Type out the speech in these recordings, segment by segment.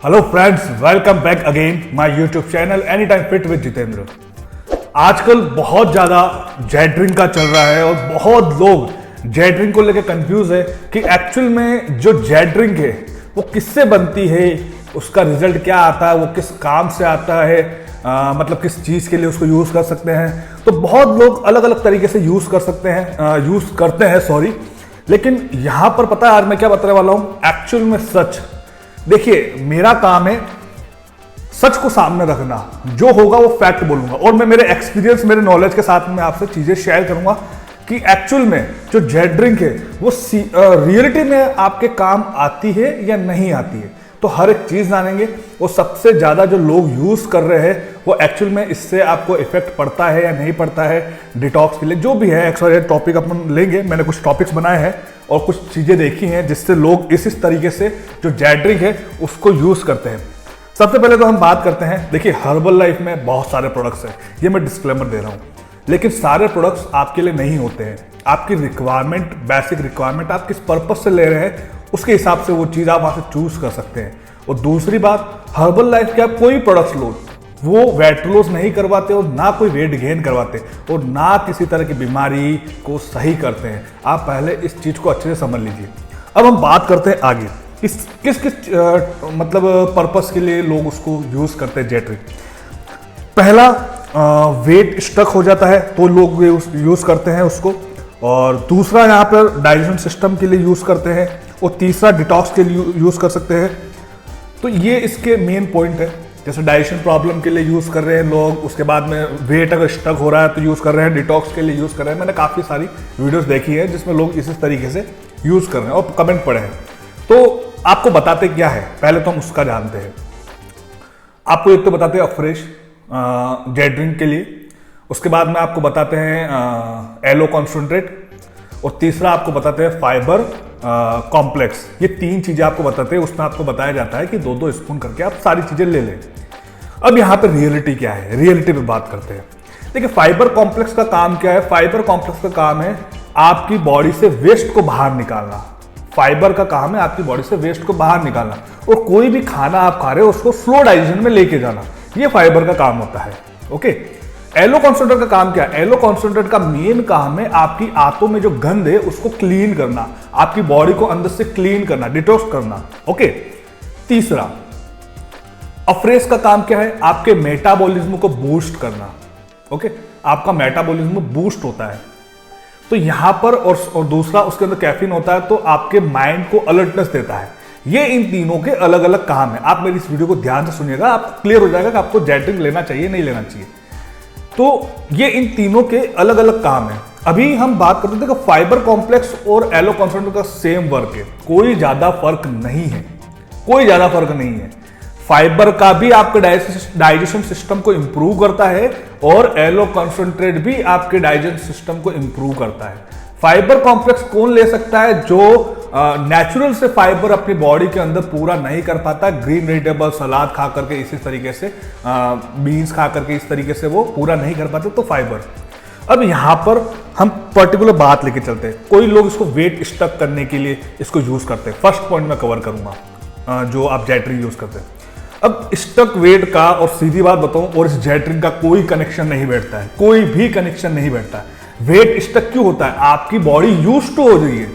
Hello friends, welcome back again my YouTube channel any time fit with Jitendra. आजकल बहुत ज़्यादा jet drink का चल रहा है और बहुत लोग जेट ड्रिंक को लेकर कंफ्यूज है कि एक्चुअल में जो जेट ड्रिंक है वो किससे बनती है, उसका रिजल्ट क्या आता है, वो किस काम से आता है, मतलब किस चीज़ के लिए उसको यूज़ कर सकते हैं। तो बहुत लोग अलग अलग तरीके से यूज़ करते हैं। लेकिन यहाँ पर पता है आज मैं क्या बताने वाला हूँ, एक्चुअल में सच। देखिए, मेरा काम है सच को सामने रखना, जो होगा वो फैक्ट बोलूंगा और मैं मेरे एक्सपीरियंस, मेरे नॉलेज के साथ में आपसे चीजें शेयर करूंगा कि एक्चुअल में जो जेट ड्रिंक है वो रियलिटी में आपके काम आती है या नहीं आती है। तो हर एक चीज जानेंगे। वो सबसे ज्यादा जो लोग यूज कर रहे हैं वो एक्चुअल में इससे आपको इफेक्ट पड़ता है या नहीं पड़ता है, डिटॉक्स के लिए जो भी है। एक्चुअली टॉपिक अपन लेंगे, मैंने कुछ टॉपिक्स बनाए हैं और कुछ चीजें देखी हैं जिससे लोग इस तरीके से जो जेट ड्रिंक है उसको यूज करते हैं। सबसे पहले तो हम बात करते हैं, देखिए हर्बल लाइफ में बहुत सारे प्रोडक्ट्स हैं, ये मैं डिस्क्लेमर दे रहा हूँ, लेकिन सारे प्रोडक्ट्स आपके लिए नहीं होते हैं। आपकी रिक्वायरमेंट, बेसिक रिक्वायरमेंट, आप किस पर्पज से ले रहे हैं उसके हिसाब से वो चीज़ आप वहाँ से चूज कर सकते हैं। और दूसरी बात, हर्बल लाइफ के आप कोई प्रोडक्ट्स लो, वो वेट लॉस नहीं करवाते और ना कोई वेट गेन करवाते और ना किसी तरह की बीमारी को सही करते हैं। आप पहले इस चीज़ को अच्छे से समझ लीजिए। अब हम बात करते हैं आगे, किस मतलब पर्पस के लिए लोग उसको यूज़ करते हैं जेट ड्रिंक। पहला, वेट स्टक हो जाता है तो लोग यूज़ करते हैं उसको, और दूसरा यहाँ पर डाइजेशन सिस्टम के लिए यूज़ करते हैं, और तीसरा डिटॉक्स के लिए यूज़ कर सकते हैं। तो ये इसके मेन पॉइंट है। जैसे डाइजेशन प्रॉब्लम के लिए यूज़ कर रहे हैं लोग, उसके बाद में वेट अगर स्टक हो रहा है तो यूज़ कर रहे हैं, डिटॉक्स के लिए यूज़ कर रहे हैं। मैंने काफ़ी सारी वीडियोस देखी है जिसमें लोग इसी तरीके से यूज़ कर रहे हैं और कमेंट पड़े हैं। तो आपको बताते क्या है, पहले तो हम उसका जानते हैं। आपको एक तो बताते हैं अफ्रेश जेट ड्रिंक के लिए, उसके बाद में आपको बताते हैं एलो कॉन्सेंट्रेट, और तीसरा आपको बताते हैं फाइबर कॉम्प्लेक्स। ये तीन चीजें आपको बताते हैं। उसमें आपको बताया जाता है कि 2-2 स्पून करके आप सारी चीजें ले लें। अब यहाँ पे रियलिटी क्या है, रियलिटी पे बात करते हैं। देखिए, फाइबर कॉम्प्लेक्स का काम क्या है? फाइबर कॉम्प्लेक्स का काम है आपकी बॉडी से वेस्ट को बाहर निकालना। फाइबर का काम है आपकी बॉडी से वेस्ट को बाहर निकालना, और कोई भी खाना आप खा रहे हो उसको स्लो डाइजेशन में लेके जाना, ये फाइबर का काम होता है। ओके, एलो कॉन्सेंट्रेट का काम क्या है? एलो कॉन्सेंट्रेट का मेन काम है आपकी आंतों में जो गंद है उसको क्लीन करना, आपकी बॉडी को अंदर से क्लीन करना, डिटॉक्स करना। ओके, तीसरा अफ्रेश का काम क्या है? आपके मेटाबॉलिज्म को बूस्ट करना। ओके, आपका मेटाबॉलिज्म बूस्ट होता है तो यहां पर, और दूसरा उसके अंदर कैफीन होता है तो आपके माइंड को अलर्टनेस देता है। ये इन तीनों के अलग अलग काम है। आप मेरी इस वीडियो को ध्यान से सुनिएगा, आपको क्लियर हो जाएगा कि आपको जेट ड्रिंक लेना चाहिए नहीं लेना चाहिए। तो ये इन तीनों के अलग अलग काम है। अभी हम बात करते थे कि फाइबर कॉम्प्लेक्स और एलो कॉन्सेंट्रेट का सेम वर्क है, कोई ज्यादा फर्क नहीं है, कोई ज्यादा फर्क नहीं है। फाइबर का भी आपके डाइजेशन सिस्टम को इंप्रूव करता है और एलो कॉन्सेंट्रेट भी आपके डाइजेशन सिस्टम को इंप्रूव करता है। फाइबर कॉम्प्लेक्स कौन ले सकता है? जो नेचुरल से फाइबर अपनी बॉडी के अंदर पूरा नहीं कर पाता, ग्रीन वेजिटेबल सलाद खा करके, इसी तरीके से बीन्स खा करके इस तरीके से वो पूरा नहीं कर पाते, तो फाइबर। अब यहां पर हम पर्टिकुलर बात लेके चलते हैं। कोई लोग इसको वेट स्टक करने के लिए इसको यूज करते हैं। फर्स्ट पॉइंट मैं कवर करूंगा जो आप जेट ड्रिंक यूज करते हैं। अब स्टक वेट का, और सीधी बात बताऊं, और इस जेट ड्रिंक का कोई कनेक्शन नहीं बैठता है, कोई भी कनेक्शन नहीं बैठता है। वेट स्टक क्यों होता है? आपकी बॉडी यूज टू हो रही है।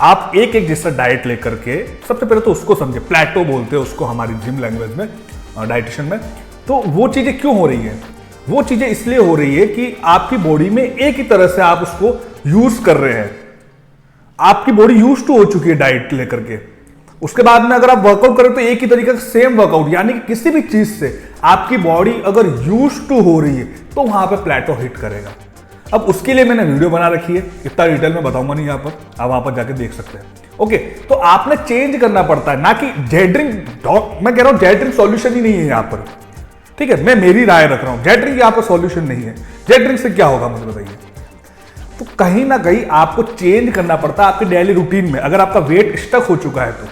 आप एक जैसा डाइट लेकर के, सबसे पहले तो उसको समझे, प्लेटो बोलते हैं उसको हमारी जिम लैंग्वेज में, डाइटिशियन में। तो वो चीजें क्यों हो रही है? वो चीजें इसलिए हो रही है कि आपकी बॉडी में एक ही तरह से आप उसको यूज कर रहे हैं। आपकी बॉडी यूज टू हो चुकी है डाइट लेकर के। उसके बाद में अगर आप वर्कआउट करें तो एक ही तरीके से सेम वर्कआउट, यानी कि किसी भी चीज से आपकी बॉडी अगर यूज टू हो रही है तो वहां पे प्लेटो हिट करेगा। अब उसके लिए मैंने वीडियो बना रखी है, इतना डिटेल में बताऊंगा नहीं, यहाँ पर आप वहां पर जाके देख सकते हैं। ओके, तो आपने चेंज करना पड़ता है, ना कि जेट ड्रिंक। मैं कह रहा हूं जेट ड्रिंक सॉल्यूशन ही नहीं है यहाँ पर, ठीक है? मैं मेरी राय रख रहा हूं, जेट ड्रिंक यहाँ पर सॉल्यूशन नहीं है। जेट ड्रिंक से क्या होगा मुझे बताइए? तो कहीं ना कहीं आपको चेंज करना पड़ता है आपके डेली रूटीन में। अगर आपका वेट स्टक हो चुका है तो,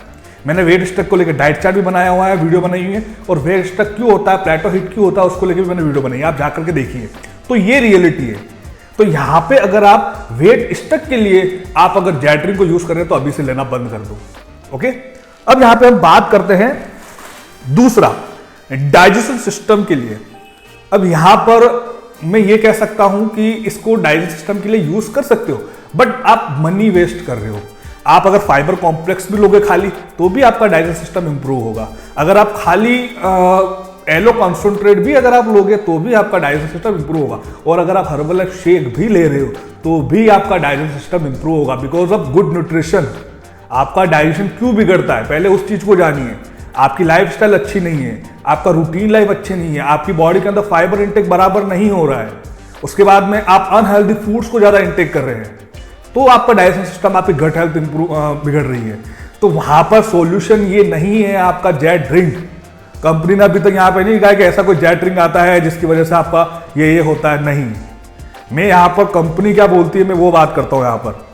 मैंने वेट स्टक को लेकर डाइट चार्ट भी बनाया हुआ है, वीडियो बनाई हुई है, और वेट स्टक क्यों होता है, प्लेटो हिट क्यों होता है, उसको लेकर भी मैंने वीडियो बनाई है, आप जाकर के देखिए। तो ये रियलिटी है। तो यहां पे अगर आप वेट स्टक के लिए आप अगर जेट ड्रिंक को यूज कर रहे हैं तो अभी से लेना बंद कर दो। ओके, अब यहां पे हम बात करते हैं दूसरा, डाइजेशन सिस्टम के लिए। अब यहां पर मैं ये कह सकता हूं कि इसको डाइजेशन सिस्टम के लिए यूज कर सकते हो, बट आप मनी वेस्ट कर रहे हो। आप अगर फाइबर कॉम्प्लेक्स भी लोगे खाली तो भी आपका डाइजेशन सिस्टम इंप्रूव होगा। अगर आप खाली एलो कॉन्सेंट्रेट भी अगर आप लोगे तो भी आपका डाइजेशन सिस्टम इंप्रूव होगा। और अगर आप हर्बल शेक भी ले रहे हो तो भी आपका डाइजेशन सिस्टम इंप्रूव होगा, बिकॉज ऑफ गुड न्यूट्रिशन। आपका डाइजेशन क्यों बिगड़ता है, पहले उस चीज को जानिए। आपकी लाइफस्टाइल अच्छी नहीं है, आपका रूटीन लाइफ अच्छी नहीं है, आपकी बॉडी के अंदर फाइबर इंटेक बराबर नहीं हो रहा है, उसके बाद में आप अनहेल्दी फूड्स को ज्यादा इंटेक कर रहे हैं, तो आपका डाइजेशन सिस्टम, आपकी गट हेल्थ बिगड़ रही है। तो वहां पर सॉल्यूशन ये नहीं है आपका जेट ड्रिंक। कंपनी ने अभी तक यहां पे नहीं कहा कि ऐसा कोई जेट ड्रिंक आता है जिसकी वजह से आपका ये होता है, नहीं। मैं यहां पर कंपनी क्या बोलती है मैं वो बात करता हूं यहां पर।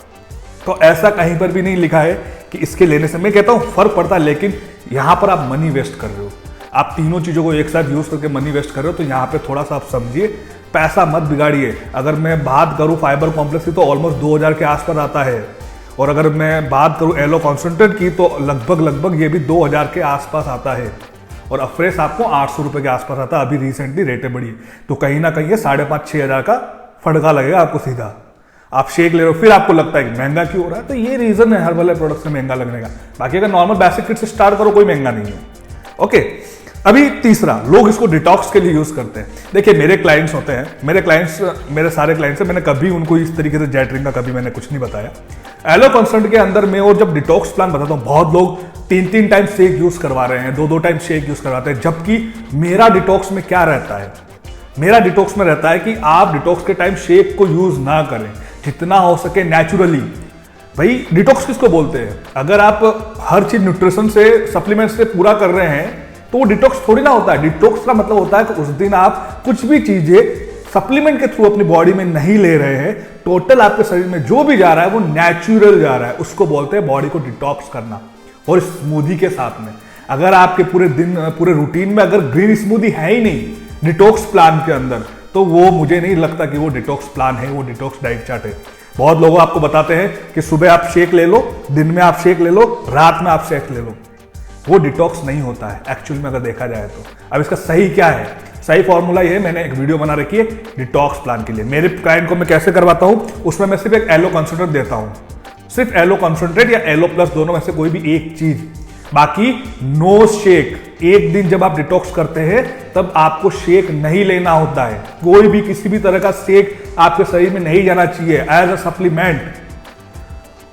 तो ऐसा कहीं पर भी नहीं लिखा है कि इसके लेने से, मैं कहता हूं फर्क पड़ता है, लेकिन यहां पर आप मनी वेस्ट कर रहे हो। आप तीनों चीजों को एक साथ यूज करके मनी वेस्ट कर रहे हो, तो यहां पे थोड़ा सा आप समझिए, पैसा मत बिगाड़िए। अगर मैं बात करूं फाइबर कॉम्प्लेक्स की तो ऑलमोस्ट 2000 के आसपास आता है, और अगर मैं बात करूं एलो कॉन्सेंट्रेट की तो लगभग ये भी 2000 के आसपास आता है, और अफ्रेश आपको 800 रुपए के आसपास आता है। अभी रिसेंटली रेटें बढ़ी, तो कहीं ना कहीं 5,500-6 हजार का फटका लगेगा आपको सीधा। आप शेक ले रहे हो फिर आपको लगता है कि महंगा क्यों हो रहा है, तो ये रीजन है हर वाले प्रोडक्ट में महंगा लगने का। बाकी अगर नॉर्मल बेसिक किट से स्टार्ट करो कोई महंगा नहीं है। ओके, अभी तीसरा, लोग इसको डिटॉक्स के लिए यूज करते हैं। देखिए मेरे क्लाइंट्स होते हैं, मेरे सारे क्लाइंट्स हैं, मैंने कभी उनको इस तरीके से जेट ड्रिंक का कभी मैंने कुछ नहीं बताया। एलो कॉन्सेंट्रेट के अंदर में और जब डिटॉक्स प्लान बताता हूं, बहुत लोग 3-3 टाइम शेक यूज करवा रहे हैं, 2-2 टाइम शेक यूज करवाते हैं, जबकि मेरा डिटॉक्स में क्या रहता है, मेरा डिटॉक्स में रहता है कि आप डिटॉक्स के टाइम शेक को यूज ना करें, जितना हो सके नेचुरली। भाई डिटॉक्स किसको बोलते हैं? अगर आप हर चीज न्यूट्रिशन से, सप्लीमेंट से पूरा कर रहे हैं तो वो डिटॉक्स थोड़ी ना होता है। डिटॉक्स का मतलब होता है कि उस दिन आप कुछ भी चीजें सप्लीमेंट के थ्रू अपनी बॉडी में नहीं ले रहे हैं, टोटल आपके शरीर में जो भी जा रहा है वो नेचुरल जा रहा है, उसको बोलते हैं बॉडी को डिटॉक्स करना। और स्मूदी के साथ में, अगर आपके पूरे दिन पूरे रूटीन में अगर ग्रीन स्मूदी है ही नहीं डिटॉक्स प्लान के अंदर, तो वो मुझे नहीं लगता कि वो डिटॉक्स प्लान है, वो डिटॉक्स डाइट चार्ट है। बहुत लोग आपको बताते हैं कि सुबह आप शेक ले लो, दिन में आप शेक ले लो, रात में आप शेक ले लो, वो डिटॉक्स नहीं होता है एक्चुअल में अगर देखा जाए तो। अब इसका सही क्या है? सही फॉर्मूला ये है, मैंने एक वीडियो बना रखी है डिटॉक्स प्लान के लिए। मेरे क्लाइंट को मैं कैसे करवाता हूं, उसमें मैं सिर्फ एक एलो कॉन्सेंट्रेट देता हूं, सिर्फ एलो कॉन्सेंट्रेट या एलो प्लस, दोनों में से कोई भी एक चीज, बाकी नो शेक। एक दिन जब आप डिटॉक्स करते हैं तब आपको शेक नहीं लेना होता है, कोई भी किसी भी तरह का शेक आपके शरीर में नहीं जाना चाहिए एज अ सप्लीमेंट।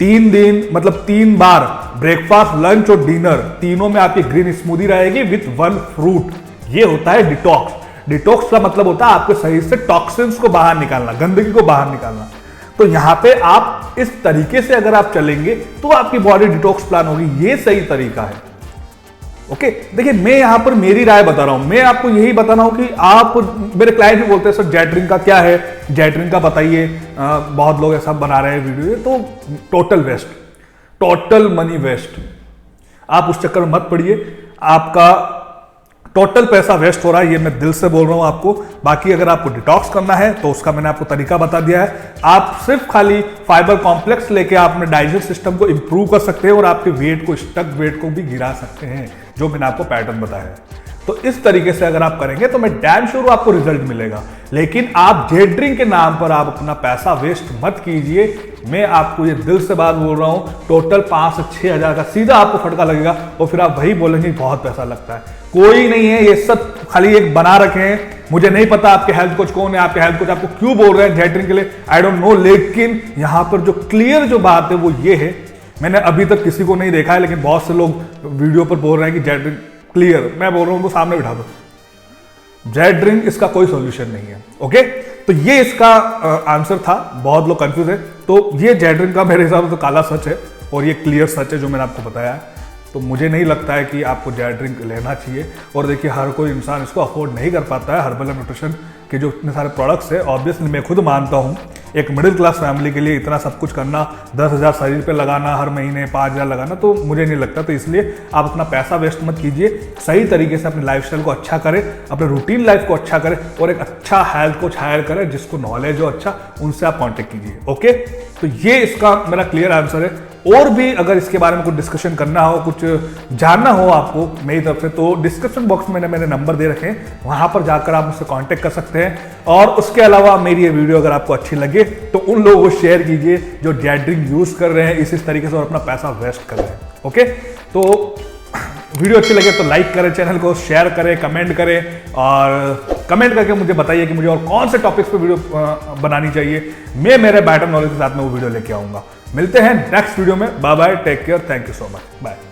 3 दिन मतलब 3 बार ब्रेकफास्ट, लंच और डिनर तीनों में आपकी ग्रीन स्मूदी रहेगी विथ 1 फ्रूट। ये होता है डिटॉक्स। डिटॉक्स का मतलब होता है आपके शरीर से टॉक्सिन्स को बाहर निकालना, गंदगी को बाहर निकालना। तो यहां पे आप इस तरीके से अगर आप चलेंगे तो आपकी बॉडी डिटॉक्स प्लान होगी, ये सही तरीका है। ओके, देखिए मैं यहां पर मेरी राय बता रहा हूं, मैं आपको यही बता रहा हूं कि आप, मेरे क्लाइंट भी बोलते हैं सर जेट ड्रिंक का क्या है, जेट ड्रिंक का बताइए, बहुत लोग ऐसा बना रहे हैं वीडियो, तो total waste, total money waste. आप उस चक्कर में मत पड़िए, आपका टोटल पैसा वेस्ट हो रहा है, ये मैं दिल से बोल रहा हूं आपको। बाकी अगर आपको डिटॉक्स करना है तो उसका मैंने आपको तरीका बता दिया है। आप सिर्फ खाली फाइबर कॉम्प्लेक्स लेके आप अपने डाइजेस्ट सिस्टम को इंप्रूव कर सकते हैं और आपके वेट को, स्टक वेट को भी गिरा सकते हैं, जो मैंने आपको पैटर्न बताया है। तो इस तरीके से अगर आप करेंगे तो मैं डैम श्योर आपको रिजल्ट मिलेगा। लेकिन आप जेट ड्रिंक के नाम पर आप अपना पैसा वेस्ट मत कीजिए। मैं आपको ये दिल से बात बोल रहा हूं, टोटल 5 से 6 हजार का सीधा आपको फटका लगेगा और फिर आप वही बोलेंगे बहुत पैसा लगता है। कोई नहीं है, ये सब खाली एक बना रखे हैं। मुझे नहीं पता आपके हेल्थ कोच कौन है, आपके हेल्थ कोच आपको क्यों बोल रहे हैं जेट ड्रिंक के लिए, आई डोंट नो। लेकिन यहां पर जो क्लियर जो बात है वो ये है, मैंने अभी तक किसी को नहीं देखा है, लेकिन बहुत से लोग वीडियो पर बोल रहे हैं कि जेट ड्रिंक क्लियर, मैं बोल रहा हूं उनको सामने बिठा दो, जेट ड्रिंक इसका कोई सॉल्यूशन नहीं है। ओके, तो ये इसका आंसर था। बहुत लोग कंफ्यूज है, तो ये जेट ड्रिंक का मेरे हिसाब से तो काला सच है और ये क्लियर सच है जो मैंने आपको बताया है। तो मुझे नहीं लगता है कि आपको जेट ड्रिंक लेना चाहिए। और देखिए हर कोई इंसान इसको अफोर्ड नहीं कर पाता है। हर्बल न्यूट्रिशन के जो इतने सारे प्रोडक्ट्स है, ऑब्वियसली मैं खुद मानता हूँ एक मिडिल क्लास फैमिली के लिए इतना सब कुछ करना, 10,000 शरीर पे लगाना, हर महीने 5,000 लगाना, तो मुझे नहीं लगता। तो इसलिए आप अपना पैसा वेस्ट मत कीजिए, सही तरीके से अपनी लाइफस्टाइल को अच्छा करें, अपने रूटीन लाइफ को अच्छा करें और एक अच्छा हेल्थ कोच हायर करें जिसको नॉलेज हो अच्छा, उनसे आप कॉन्टेक्ट कीजिए। ओके, तो ये इसका मेरा क्लियर आंसर है। और भी अगर इसके बारे में कुछ डिस्कशन करना हो, कुछ जानना हो आपको मेरी तरफ से, तो डिस्क्रिप्शन बॉक्स में मैंने नंबर दे रखे हैं, वहां पर जाकर आप मुझसे कांटेक्ट कर सकते हैं। और उसके अलावा मेरी ये वीडियो अगर आपको अच्छी लगे तो उन लोगों को शेयर कीजिए जो जेट ड्रिंक यूज कर रहे हैं इस तरीके से और अपना पैसा वेस्ट कर रहे हैं। ओके, तो वीडियो अच्छी लगे तो लाइक करें, चैनल को शेयर करें, कमेंट करें और कमेंट करके मुझे बताइए कि मुझे और कौन से टॉपिक्स पे वीडियो बनानी चाहिए। मैं मेरे बैटर नॉलेज के साथ में वो वीडियो लेके आऊंगा। मिलते हैं नेक्स्ट वीडियो में। Bye bye, take care, thank you so much, bye.